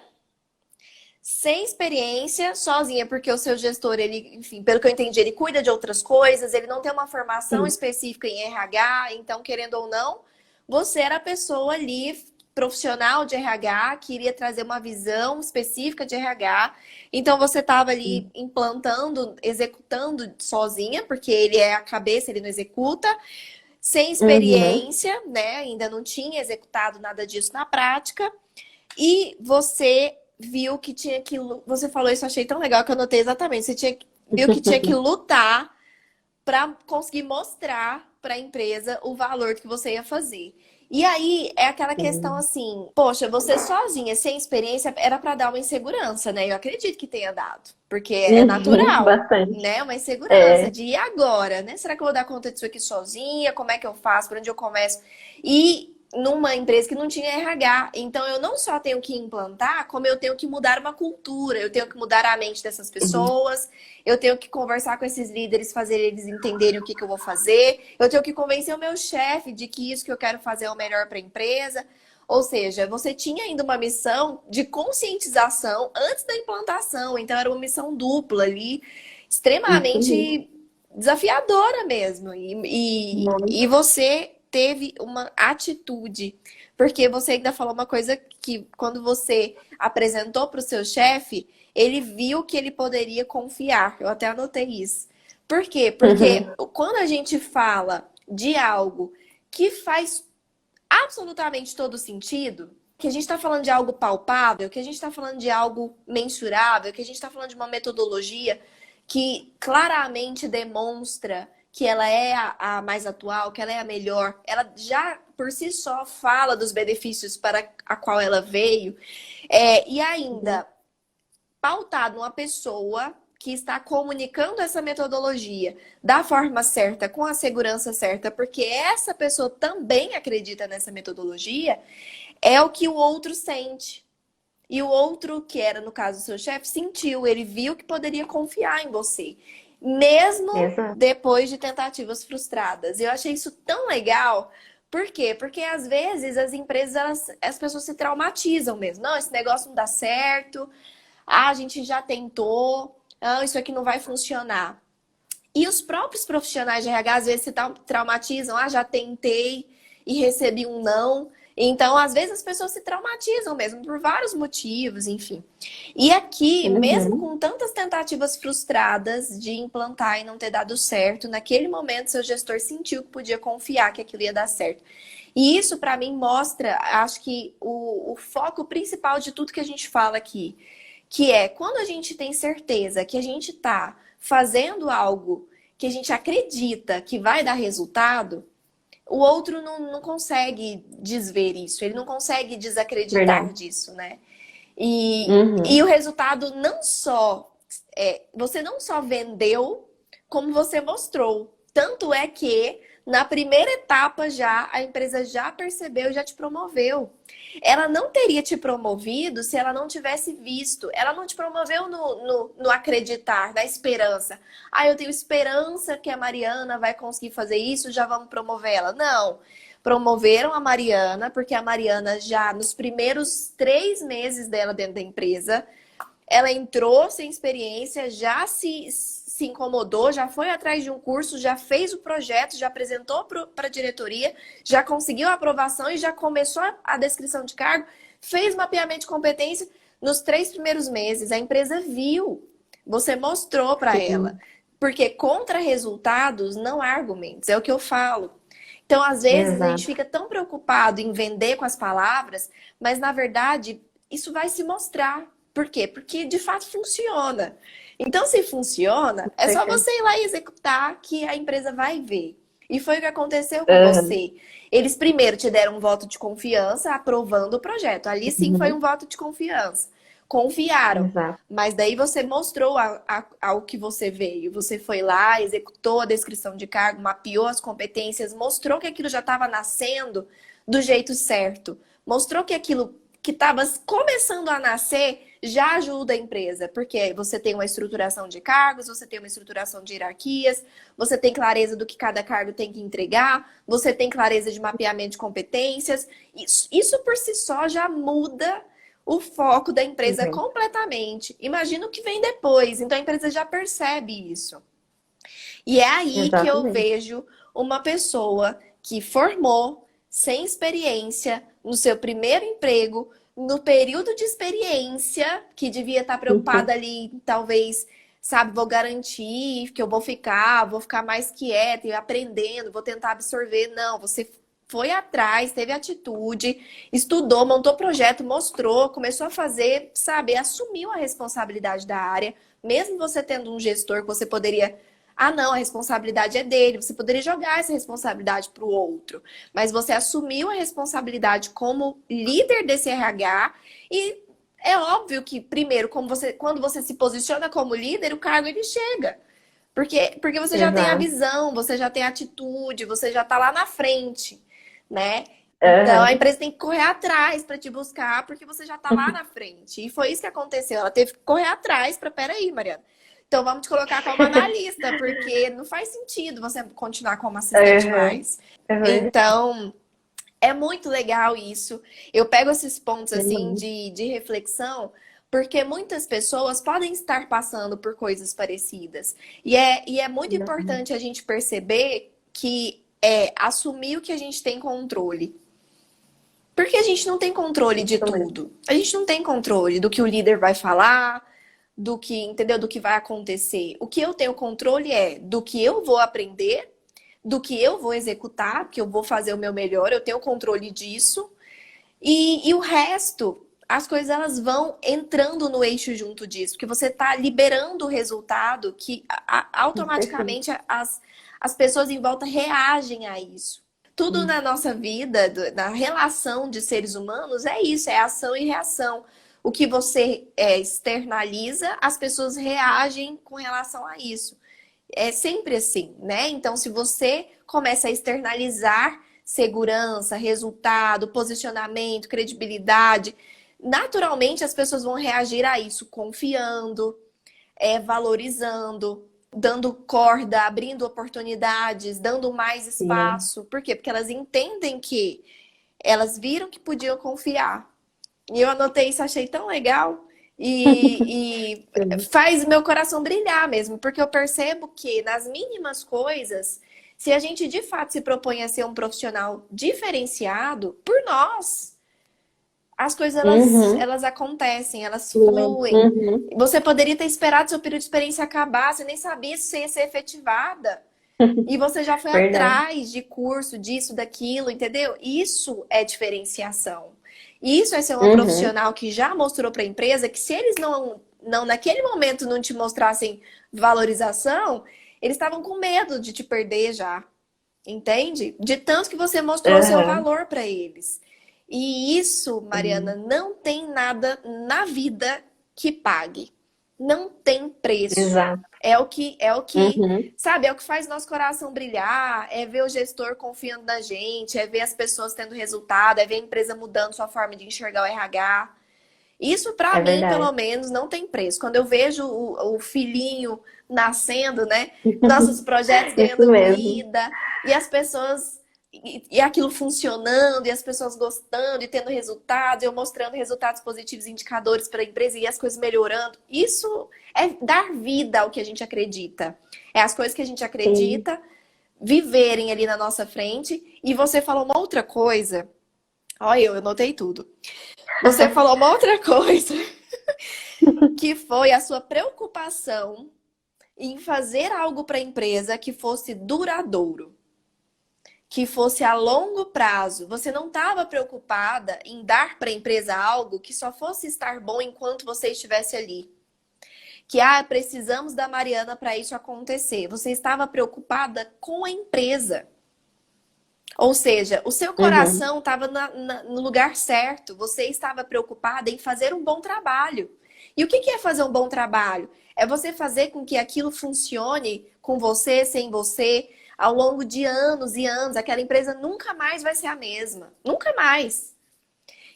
sem experiência, sozinha, porque o seu gestor, ele, enfim, pelo que eu entendi, ele cuida de outras coisas, ele não tem uma formação sim, específica em RH, então, querendo ou não, você era a pessoa ali, profissional de RH, que iria trazer uma visão específica de RH. Então, você estava ali sim. implantando, executando sozinha, porque ele é a cabeça, ele não executa, sem Uhum, experiência, né? Ainda não tinha executado nada disso na prática. E você viu que tinha que. Você falou isso, eu achei tão legal que eu anotei exatamente. Viu que tinha que lutar para conseguir mostrar para a empresa o valor que você ia fazer. E aí é aquela questão Sim. assim, poxa, você sozinha, sem experiência, era pra dar uma insegurança, né? Eu acredito que tenha dado, porque é Uhum, natural, bastante. né? Uma insegurança É. de e agora, né? Será que eu vou dar conta disso aqui sozinha? Como é que eu faço? Por onde eu começo? E numa empresa que não tinha RH, então eu não só tenho que implantar, como eu tenho que mudar uma cultura, eu tenho que mudar a mente dessas Sim. pessoas, eu tenho que conversar com esses líderes, fazer eles entenderem o que eu vou fazer. Eu tenho que convencer o meu chefe de que isso que eu quero fazer é o melhor para a empresa. Ou seja, você tinha ainda uma missão de conscientização antes da implantação. Então, era uma missão dupla ali, Isso mesmo. extremamente desafiadora mesmo. E Muito. você teve uma atitude. Porque você ainda falou uma coisa que, quando você apresentou para o seu chefe, ele viu que ele poderia confiar. Eu até anotei isso. Por quê? Porque Uhum. quando a gente fala de algo que faz absolutamente todo sentido, que a gente está falando de algo palpável, que a gente está falando de algo mensurável, que a gente está falando de uma metodologia que claramente demonstra que ela é a mais atual, que ela é a melhor, ela já por si só fala dos benefícios para a qual ela veio, e Uhum. ainda pautado numa pessoa que está comunicando essa metodologia da forma certa, com a segurança certa, porque essa pessoa também acredita nessa metodologia, é o que o outro sente. E o outro, que era no caso o seu chefe, sentiu, ele viu que poderia confiar em você, mesmo Exato. depois de tentativas frustradas. Eu achei isso tão legal. Por quê? Porque às vezes as empresas, as pessoas se traumatizam mesmo. Não, esse negócio não dá certo, ah, a gente já tentou, ah, isso aqui não vai funcionar. E os próprios profissionais de RH às vezes se traumatizam, ah, já tentei e recebi um não. Então, às vezes as pessoas se traumatizam mesmo por vários motivos, enfim. E aqui, mesmo Uhum. com tantas tentativas frustradas de implantar e não ter dado certo, naquele momento seu gestor sentiu que podia confiar que aquilo ia dar certo. E isso, para mim, mostra, acho que o foco principal de tudo que a gente fala aqui, que é quando a gente tem certeza que a gente está fazendo algo que a gente acredita que vai dar resultado, o outro não consegue desver isso, ele não consegue desacreditar Verdade. disso, né? E o Uhum. resultado não só você não só vendeu, como você mostrou. Tanto é que na primeira etapa já a empresa já percebeu, já te promoveu. Ela não teria te promovido se ela não tivesse visto. Ela não te promoveu no acreditar, na esperança. Ah, eu tenho esperança que a Mariana vai conseguir fazer isso, já vamos promover ela. Não. Promoveram a Mariana, porque a Mariana já nos primeiros 3 meses dela dentro da empresa, ela entrou sem experiência, já se incomodou, já foi atrás de um curso, já fez o projeto, já apresentou para a diretoria, já conseguiu a aprovação e já começou a descrição de cargo, fez mapeamento de competência nos 3 primeiros meses. A empresa viu, você mostrou para ela. Sim. Porque contra resultados não há argumentos, é o que eu falo. Então, às vezes, a gente Exato. fica tão preocupado em vender com as palavras, mas na verdade, isso vai se mostrar. Por quê? Porque de fato funciona. Então, se funciona, Com é só certeza. você ir lá e executar que a empresa vai ver. E foi o que aconteceu com Uhum. você. Eles primeiro te deram um voto de confiança, aprovando o projeto. Ali sim foi um Uhum. voto de confiança. Confiaram. Exato. Mas daí você mostrou ao que você veio. Você foi lá, executou a descrição de cargo, mapeou as competências, mostrou que aquilo já estava nascendo do jeito certo. Mostrou que aquilo que estava começando a nascer já ajuda a empresa, porque você tem uma estruturação de cargos, você tem uma estruturação de hierarquias, você tem clareza do que cada cargo tem que entregar, você tem clareza de mapeamento de competências. Isso por si só já muda o foco da empresa Uhum. completamente. Imagina o que vem depois. Então a empresa já percebe isso. E é aí que eu Exatamente. vejo uma pessoa que formou sem experiência no seu primeiro emprego, no período de experiência, que devia estar Uhum. preocupada ali, talvez, sabe, vou garantir que eu vou ficar mais quieta e aprendendo, vou tentar absorver. Não, você foi atrás, teve atitude, estudou, montou projeto, mostrou, começou a fazer, sabe, assumiu a responsabilidade da área, mesmo você tendo um gestor que você poderia Ah, não, a responsabilidade é dele. Você poderia jogar essa responsabilidade para o outro, mas você assumiu a responsabilidade como líder desse RH e é óbvio que, primeiro, quando você se posiciona como líder, o cargo ele chega. Porque você já tem a Exato. visão, você já tem a atitude, você já está lá na frente, né? Então a Aham. empresa tem que correr atrás para te buscar, porque você já está lá na frente. E foi isso que aconteceu. Ela teve que correr atrás para, peraí, Mariana. Então vamos te colocar como analista, porque não faz sentido você continuar como assistente Aham. mais. É verdade. Então, é muito legal isso. Eu pego esses pontos assim Demais. de reflexão, porque muitas pessoas podem estar passando por coisas parecidas. E é muito Uhum. importante a gente perceber que assumir o que a gente tem controle. Porque a gente não tem controle de Isso mesmo. tudo. A gente não tem controle do que o líder vai falar, do que, entendeu? Do que vai acontecer. O que eu tenho controle é do que eu vou aprender, do que eu vou executar, que eu vou fazer o meu melhor, eu tenho controle disso. E o resto, as coisas elas vão entrando no eixo junto disso, porque você está liberando o resultado que Perfeito. automaticamente as pessoas em volta reagem a isso. Tudo Sim. na nossa vida, na relação de seres humanos, é isso, é ação e reação. O que você externaliza, as pessoas reagem com relação a isso. É sempre assim, né? Então, se você começa a externalizar segurança, resultado, posicionamento, credibilidade, naturalmente as pessoas vão reagir a isso confiando, valorizando, dando corda, abrindo oportunidades, dando mais Sim. espaço. Por quê? Porque elas entendem que elas viram que podiam confiar. E eu anotei isso, achei tão legal. E Sim. faz meu coração brilhar mesmo, porque eu percebo que nas mínimas coisas, se a gente de fato se propõe a ser um profissional diferenciado, por nós, as coisas Uhum. elas acontecem, elas Sim. fluem. Uhum. Você poderia ter esperado seu período de experiência acabar, você nem sabia se você ia ser efetivada. E você já foi Verdade. atrás de curso, disso, daquilo, entendeu? Isso é diferenciação. Isso é ser uma Uhum. profissional que já mostrou para a empresa que se eles não naquele momento não te mostrassem valorização, eles estavam com medo de te perder já, entende? De tanto que você mostrou o seu Aham. valor para eles. E isso, Mariana, Sim. não tem nada na vida que pague. Não tem preço. Exato. É o que, Uhum. sabe, é o que faz nosso coração brilhar, é ver o gestor confiando na gente, é ver as pessoas tendo resultado, é ver a empresa mudando sua forma de enxergar o RH. Isso, pra É mim, verdade. pelo menos, não tem preço. Quando eu vejo o filhinho nascendo, né? Nossos projetos Isso ganhando mesmo. vida e as pessoas. E aquilo funcionando, e as pessoas gostando e tendo resultados, eu mostrando resultados positivos, indicadores para a empresa e as coisas melhorando. Isso é dar vida ao que a gente acredita. É as coisas que a gente Sim. acredita viverem ali na nossa frente. E você falou uma outra coisa. Olha, eu anotei tudo. Você falou uma outra coisa que foi a sua preocupação em fazer algo para a empresa que fosse duradouro, que fosse a longo prazo. Você não estava preocupada em dar para a empresa algo que só fosse estar bom enquanto você estivesse ali. Que precisamos da Mariana para isso acontecer. Você estava preocupada com a empresa. Ou seja, o seu Uhum. coração estava no lugar certo. Você estava preocupada em fazer um bom trabalho. E o que é fazer um bom trabalho? É você fazer com que aquilo funcione com você, sem você, ao longo de anos e anos. Aquela empresa nunca mais vai ser a mesma. Nunca mais.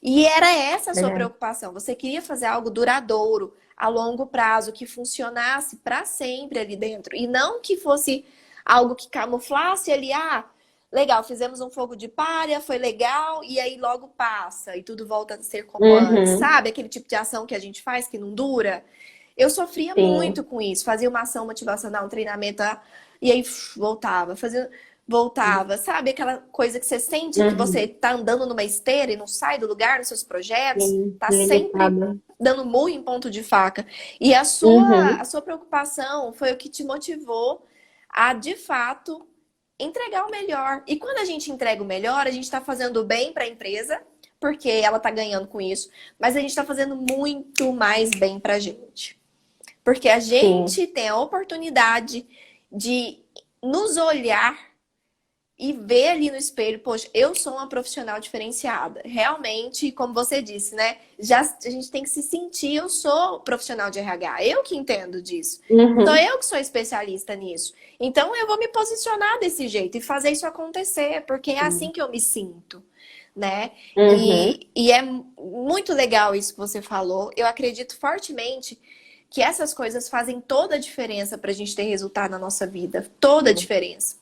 E era essa a sua Verdade. preocupação. Você queria fazer algo duradouro, a longo prazo, que funcionasse para sempre ali dentro. E não que fosse algo que camuflasse ali, legal, fizemos um fogo de palha, foi legal, e aí logo passa e tudo volta a ser como antes. Uhum. Sabe aquele tipo de ação que a gente faz que não dura? Eu sofria Sim. muito com isso. Fazia uma ação motivacional, um treinamento, e aí voltava. Voltava. Sabe aquela coisa que você sente que você Uhum. tá andando numa esteira e não sai do lugar nos seus projetos? Sim. Tá sempre Limitada. dando murro em ponto de faca. E a sua, Uhum. a sua preocupação foi o que te motivou a, de fato, entregar o melhor. E quando a gente entrega o melhor, a gente está fazendo bem para a empresa, porque ela está ganhando com isso, mas a gente está fazendo muito mais bem para a gente. Porque a Sim. gente tem a oportunidade de nos olhar e ver ali no espelho, poxa, eu sou uma profissional diferenciada. Realmente, como você disse, né? Já a gente tem que se sentir, eu sou profissional de RH, eu que entendo disso. Sou Uhum, eu que sou especialista nisso. Então eu vou me posicionar desse jeito e fazer isso acontecer, porque é assim sim. que eu me sinto, né? Uhum, E é muito legal isso que você falou. Eu acredito fortemente que essas coisas fazem toda a diferença para a gente ter resultado na nossa vida. Toda a sim. diferença.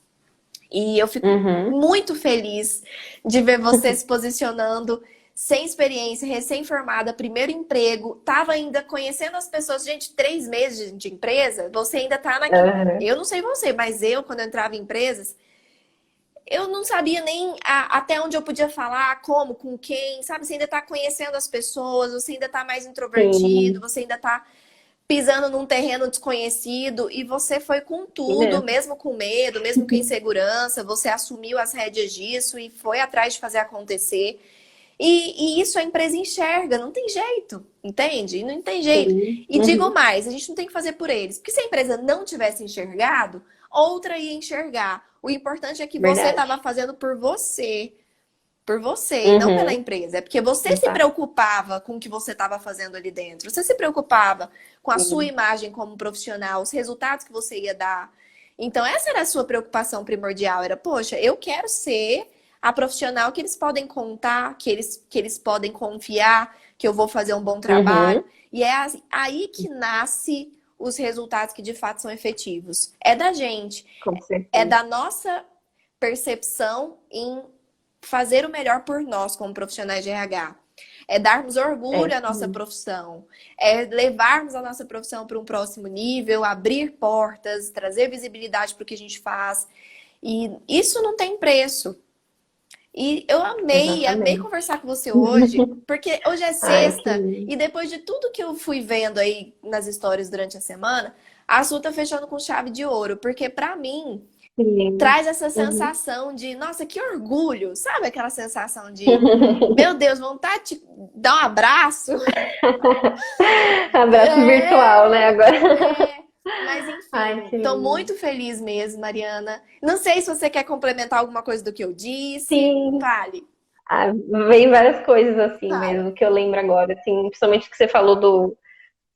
E eu fico Uhum. muito feliz de ver você se posicionando sem experiência, recém-formada, primeiro emprego, tava ainda conhecendo as pessoas, gente, 3 meses de empresa, você ainda tá naquilo. Aham. Eu não sei você, mas eu, quando eu entrava em empresas, eu não sabia nem até onde eu podia falar, como, com quem, sabe? Você ainda tá conhecendo as pessoas, você ainda tá mais introvertido, Sim, você ainda tá pisando num terreno desconhecido e você foi com sim tudo, mesmo. mesmo com medo, mesmo com insegurança, você assumiu as rédeas disso e foi atrás de fazer acontecer. E isso a empresa enxerga, não tem jeito, entende? Não tem jeito. Sim. E digo Uhum. mais, a gente não tem que fazer por eles, porque se a empresa não tivesse enxergado, outra ia enxergar. O importante é que você Verdade. estava fazendo por você e não pela Uhum. empresa. É porque você se Exato. preocupava com o que você estava fazendo ali dentro. Você se preocupava com a sua Sim. imagem como profissional, os resultados que você ia dar. Então, essa era a sua preocupação primordial. Era, poxa, eu quero ser a profissional que eles podem contar, que eles podem confiar, que eu vou fazer um bom trabalho. Uhum. E é aí que nasce os resultados que de fato são efetivos. É da gente, Com é certeza. da nossa percepção em fazer o melhor por nós como profissionais de RH. É darmos É orgulho à isso nossa mesmo. profissão, é levarmos a nossa profissão para um próximo nível, abrir portas, trazer visibilidade para o que a gente faz. E isso não tem preço. E eu amei, amei Exatamente. conversar com você hoje, porque hoje é Ai, que sexta lindo. e depois de tudo que eu fui vendo aí nas histórias durante a semana, a Su tá fechando com chave de ouro, porque para mim Que lindo. traz essa Uhum. sensação de, nossa, que orgulho, sabe aquela sensação de, meu Deus, vontade de dar um abraço? Abraço virtual, né, É, agora. é. Mas Ai, enfim, que estou lindo. muito feliz mesmo, Mariana. Não sei se você quer complementar alguma coisa do que eu disse. Sim. Fale, Ah, vem várias coisas assim fala. mesmo que eu lembro agora, assim, principalmente que você falou do,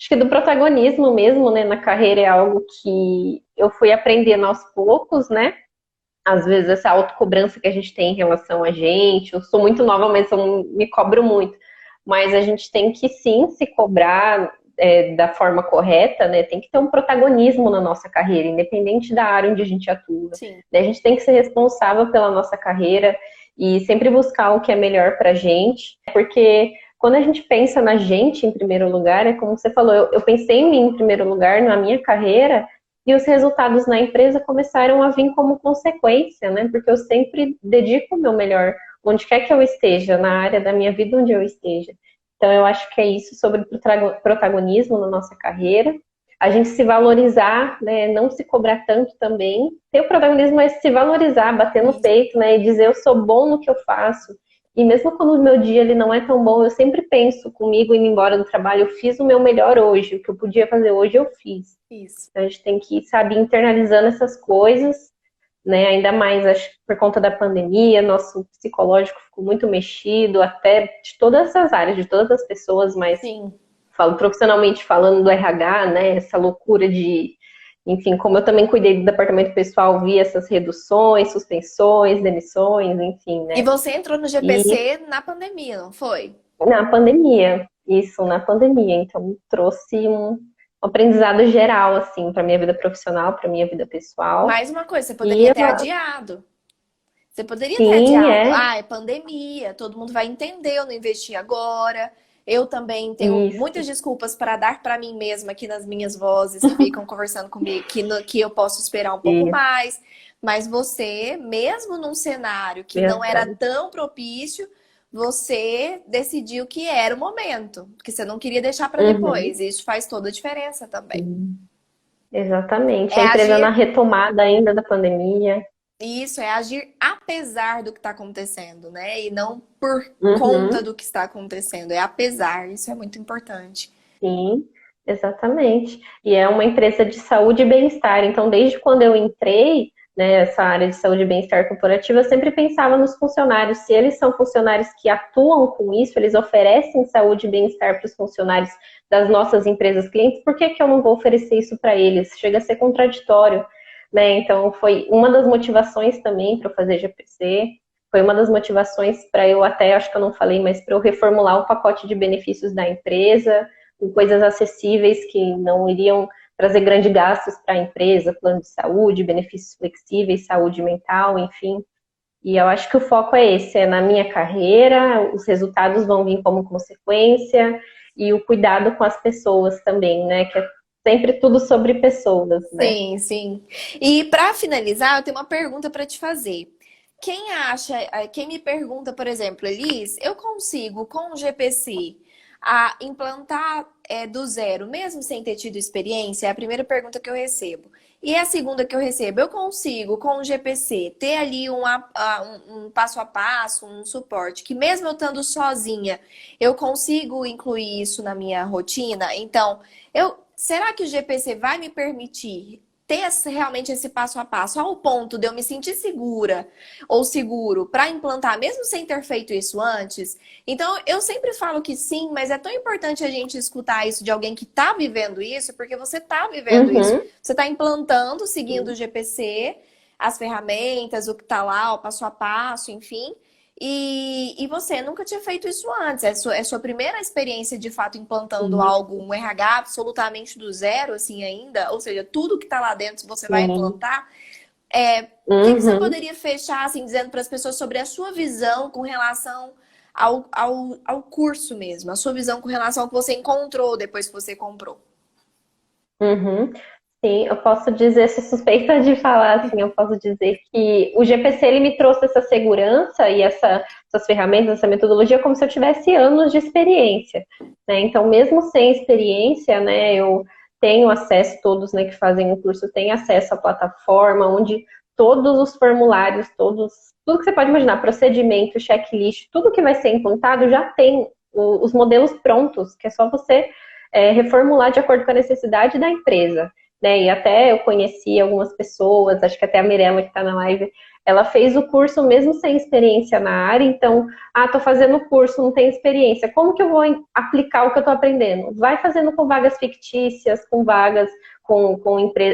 acho que do protagonismo mesmo, né, na carreira é algo que eu fui aprendendo aos poucos, né? Às vezes essa autocobrança que a gente tem em relação a gente, eu sou muito nova, mas eu me cobro muito. Mas a gente tem que sim se cobrar da forma correta, né? Tem que ter um protagonismo na nossa carreira, independente da área onde a gente atua. Sim, Né? A gente tem que ser responsável pela nossa carreira e sempre buscar o que é melhor pra gente, porque quando a gente pensa na gente em primeiro lugar, é como você falou, eu pensei em mim em primeiro lugar, na minha carreira, e os resultados na empresa começaram a vir como consequência, né? Porque eu sempre dedico o meu melhor, onde quer que eu esteja, na área da minha vida onde eu esteja. Então, eu acho que é isso sobre protagonismo na nossa carreira. A gente se valorizar, né? Não se cobrar tanto também. Ter o protagonismo é se valorizar, bater no isso, peito, né? E dizer eu sou bom no que eu faço. E mesmo quando o meu dia ele não é tão bom, eu sempre penso comigo indo embora do trabalho, eu fiz o meu melhor hoje, o que eu podia fazer hoje eu fiz. isso. Então, a gente tem que saber internalizando essas coisas, né? Ainda mais, acho que por conta da pandemia, nosso psicológico ficou muito mexido, até de todas essas áreas, de todas as pessoas, mas Sim. falo profissionalmente falando do RH, né? Essa loucura de, enfim, como eu também cuidei do departamento pessoal, vi essas reduções, suspensões, demissões, enfim, E né? você entrou no E GPC na pandemia, não foi? na pandemia, isso, na pandemia, então trouxe um aprendizado geral, assim, para minha vida profissional, para minha vida pessoal. Mais uma coisa, você E poderia ter adiado. Você poderia ter sim, adiado. é Ah, é pandemia, todo mundo vai entender, eu não investi agora. Eu também tenho isso. muitas desculpas para dar para mim mesma aqui nas minhas vozes que ficam conversando comigo, que eu posso esperar um pouco Isso, mais. Mas você, mesmo num cenário que não era verdade. tão propício, você decidiu que era o momento, porque você não queria deixar para Uhum, depois. E isso faz toda a diferença também. sim, exatamente. É A empresa na agir retomada ainda da pandemia. Isso é agir apesar do que está acontecendo, né? E não por conta Uhum, do que está acontecendo. É apesar. Isso é muito importante. sim. Exatamente. E é uma empresa de saúde e bem-estar. Então, desde quando eu entrei nessa área de saúde e bem-estar corporativa, eu sempre pensava nos funcionários. Se eles são funcionários que atuam com isso, eles oferecem saúde e bem-estar para os funcionários das nossas empresas clientes, por que que eu não vou oferecer isso para eles? Chega a ser contraditório, né? Então, foi uma das motivações também para eu fazer GPC. Foi uma das motivações para eu até, acho que eu não falei, mas para eu reformular o pacote de benefícios da empresa, com coisas acessíveis que não iriam trazer grandes gastos para a empresa, plano de saúde, benefícios flexíveis, saúde mental, enfim. E eu acho que o foco é esse, é na minha carreira, os resultados vão vir como consequência, e o cuidado com as pessoas também, né? Que é sempre tudo sobre pessoas, né? Sim, sim. E para finalizar, eu tenho uma pergunta para te fazer. Quem me pergunta, por exemplo, Elis, eu consigo com o GPC implantar do zero, mesmo sem ter tido experiência? É a primeira pergunta que eu recebo. E a segunda que eu recebo, eu consigo com o GPC ter ali um passo a passo, um suporte, que mesmo eu estando sozinha, eu consigo incluir isso na minha rotina? Então, será que o GPC vai me permitir ter realmente esse passo a passo ao ponto de eu me sentir segura ou seguro para implantar, mesmo sem ter feito isso antes? Então, eu sempre falo que sim, mas é tão importante a gente escutar isso de alguém que está vivendo isso, porque você está vivendo isso. Uhum. Você está implantando, seguindo o GPC, as ferramentas, o que está lá, o passo a passo, enfim. E você nunca tinha feito isso antes. É sua primeira experiência de fato implantando Sim, algo, um RH absolutamente do zero, assim, ainda. Ou seja, tudo que está lá dentro você vai sim. implantar. O que você Uhum. poderia fechar, assim, dizendo para as pessoas sobre a sua visão com relação ao curso mesmo? A sua visão com relação ao que você encontrou depois que você comprou? Uhum. Sim, eu posso dizer, sou suspeita de falar assim, eu posso dizer que o GPC ele me trouxe essa segurança e essas ferramentas, essa metodologia, como se eu tivesse anos de experiência, né? Então, mesmo sem experiência, né, eu tenho acesso, todos, né, que fazem o curso têm acesso à plataforma, onde todos os formulários, tudo que você pode imaginar, procedimento, checklist, tudo que vai ser implantado já tem os modelos prontos, que é só você reformular de acordo com a necessidade da empresa, né? E até eu conheci algumas pessoas, acho que até a Mirella que está na live, ela fez o curso mesmo sem experiência na área, então, tô fazendo o curso, não tenho experiência, como que eu vou aplicar o que eu estou aprendendo? Vai fazendo com vagas fictícias, com vagas com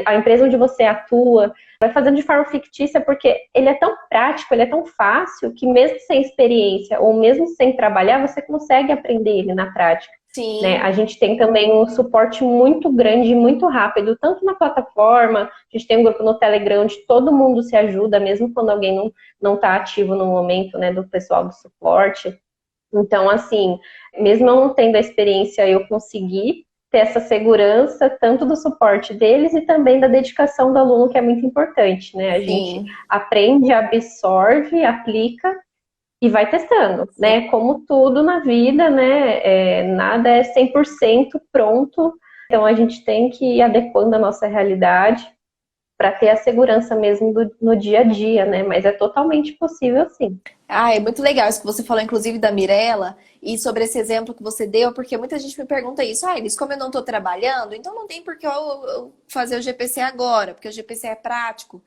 a empresa onde você atua, vai fazendo de forma fictícia, porque ele é tão prático, ele é tão fácil, que mesmo sem experiência, ou mesmo sem trabalhar, você consegue aprender ele na prática. Né? A Sim. gente tem também um suporte muito grande e muito rápido, tanto na plataforma, a gente tem um grupo no Telegram onde todo mundo se ajuda, mesmo quando alguém não está ativo no momento, né, do pessoal do suporte. Então, assim, mesmo eu não tendo a experiência, eu consegui ter essa segurança, tanto do suporte deles e também da dedicação do aluno, que é muito importante, né? A gente Sim. aprende, absorve, aplica e vai testando, Sim. né? Como tudo na vida, né? Nada é 100% pronto, então a gente tem que ir adequando a nossa realidade para ter a segurança mesmo no dia a dia, né? Mas é totalmente possível, sim. É muito legal isso que você falou, inclusive, da Mirella, e sobre esse exemplo que você deu, porque muita gente me pergunta isso. Elis, como eu não estou trabalhando, então não tem por que eu fazer o GPC agora, porque o GPC é prático.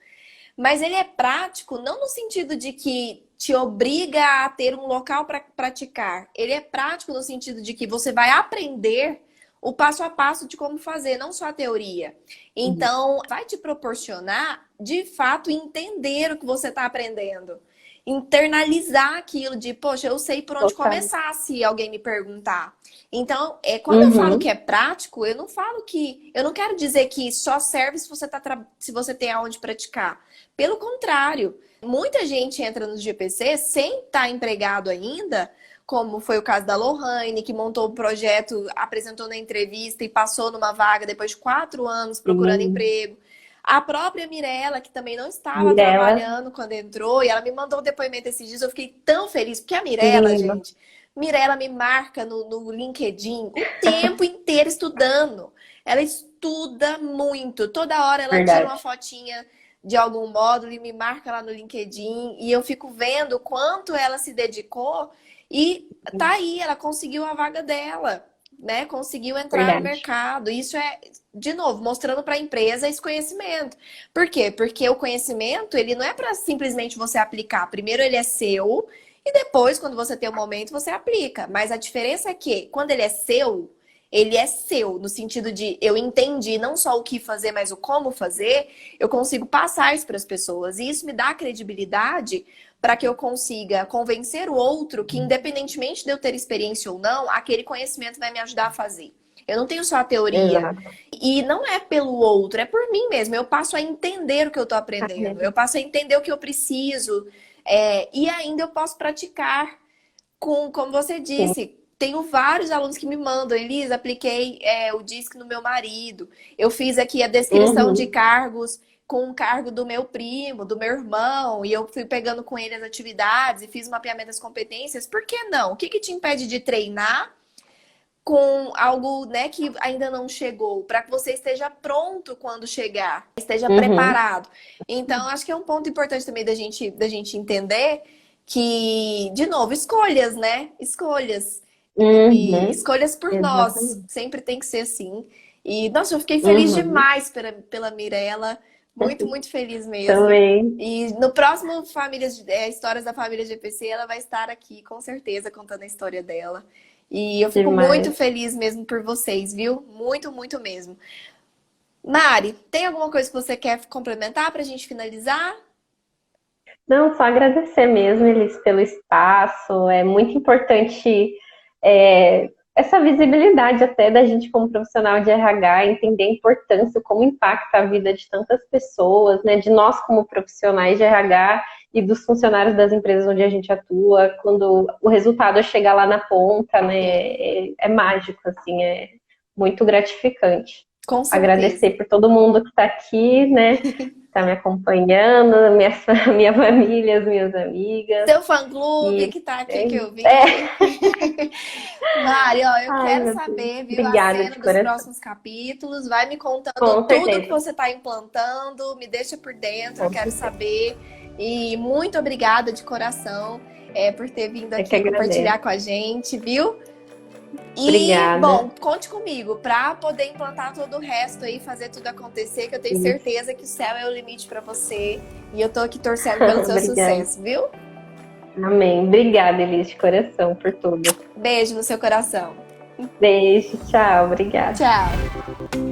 Mas ele é prático não no sentido de que te obriga a ter um local para praticar. Ele é prático no sentido de que você vai aprender o passo a passo de como fazer, não só a teoria. Então, vai te proporcionar, de fato, entender o que você está aprendendo. Internalizar aquilo de, poxa, eu sei por onde Total. começar se alguém me perguntar. Então, quando eu falo que Uhum. é prático, eu não falo que. Eu não quero dizer que só serve se você tem aonde praticar. Pelo contrário, muita gente entra no GPC sem estar empregado ainda, como foi o caso da Lohane, que montou um projeto, apresentou na entrevista e passou numa vaga depois de 4 anos procurando Sim. emprego. A própria Mirella, que também não estava Mirella, trabalhando quando entrou, e ela me mandou um depoimento esses dias, eu fiquei tão feliz, porque a que Mirella, lindo. gente, Mirella me marca no LinkedIn o tempo inteiro estudando. Ela estuda muito. Toda hora ela tira uma Verdade. fotinha de algum módulo e me marca lá no LinkedIn. E eu fico vendo o quanto ela se dedicou. E tá aí, ela conseguiu a vaga dela. né, conseguiu entrar no Verdade. mercado. Isso é, de novo, mostrando para a empresa esse conhecimento. Por quê? Porque o conhecimento, ele não é para simplesmente você aplicar. Primeiro ele é seu e depois, quando você tem o momento, você aplica. Mas a diferença é que, quando ele é seu, no sentido de eu entendi não só o que fazer, mas o como fazer, eu consigo passar isso para as pessoas. E isso me dá credibilidade para que eu consiga convencer o outro que, independentemente de eu ter experiência ou não, aquele conhecimento vai me ajudar a fazer. Eu não tenho só a teoria. Exato. E não é pelo outro, é por mim mesmo. Eu passo a entender o que eu estou aprendendo. Eu passo a entender o que eu preciso. E ainda eu posso praticar com, como você Sim. disse, tenho vários alunos que me mandam, Elisa, apliquei o DISC no meu marido. Eu fiz aqui a descrição de Uhum. cargos com o cargo do meu primo, do meu irmão, e eu fui pegando com ele as atividades e fiz o mapeamento das competências. Por que não? O que que te impede de treinar com algo, né, que ainda não chegou, para que você esteja pronto quando chegar, esteja Uhum. preparado. Então, acho que é um ponto importante também da gente entender que, de novo, escolhas, né? Escolhas. E Uhum. escolhas por nós. Exatamente. Sempre tem que ser assim. E, nossa, eu fiquei feliz Uhum. demais pela Mirella. Muito, muito feliz mesmo. Também. E no próximo Histórias da Família GPC, ela vai estar aqui, com certeza, contando a história dela. E eu fico muito Demais. feliz mesmo por vocês, viu? Muito, muito mesmo. Mari, tem alguma coisa que você quer complementar para a gente finalizar? Não, só agradecer mesmo, Elis, pelo espaço. É muito importante é, essa visibilidade até da gente como profissional de RH, entender a importância, como impacta a vida de tantas pessoas, né? De nós como profissionais de RH e dos funcionários das empresas onde a gente atua, quando o resultado chega lá na ponta, né? É mágico, assim, é muito gratificante. Com Agradecer certeza. por todo mundo que está aqui, né? Tá me acompanhando, minha, minha família, as minhas amigas. Seu fã-clube E que tá aqui que é, eu é. vi. Mari, ó, eu Ai, quero meu Deus. saber, viu, a Obrigada de cena dos coração. próximos capítulos. Vai me contando Com tudo que certeza. você está implantando, me deixa por dentro, eu Com quero certeza. saber. E muito obrigada de coração, por ter vindo Eu que aqui compartilhar agradeço. com a gente, viu? E, Obrigada. bom, conte comigo para poder implantar todo o resto aí, fazer tudo acontecer, que eu tenho Isso. certeza que o céu é o limite para você. E eu tô aqui torcendo pelo seu Obrigada. sucesso, viu? Amém. Obrigada, Elis, de coração, por tudo. Beijo no seu coração. Beijo, tchau. Obrigada. Tchau.